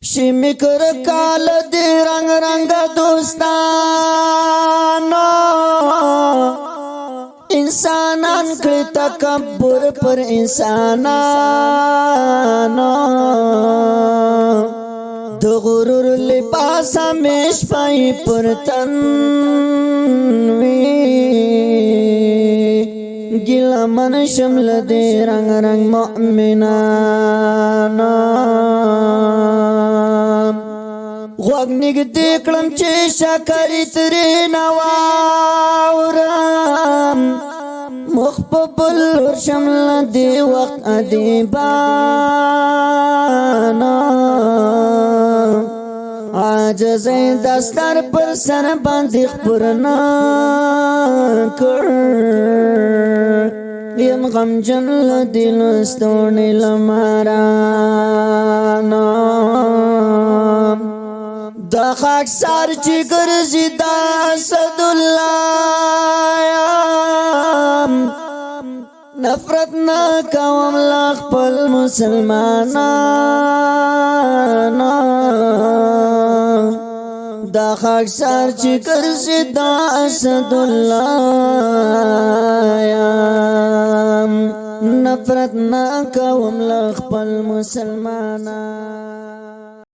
شمکر کال دی رنگ رنگ دوستانو انسانان کړي تکبر پر انسانانو د غرور لباس همیش پای پر تن وی ګل من شمل دی رنگ رنگ مؤمنانو غوږ نږدې کړم چې شکرې ترې نواورم مخ په بل ورشم له دې وخت ادیبانو عاجزۍ دستر پر سر باندې خپرنا کړ یم غمجن له دې لستوڼې لمارانو دا خاکسار چې ګرځي دا اسد الله نفرت نه کوم لا خپل مسلمانانو دا خاکسار چې ګرځي دا اسد الله نفرت نه کوم لا خپل مسلمانانو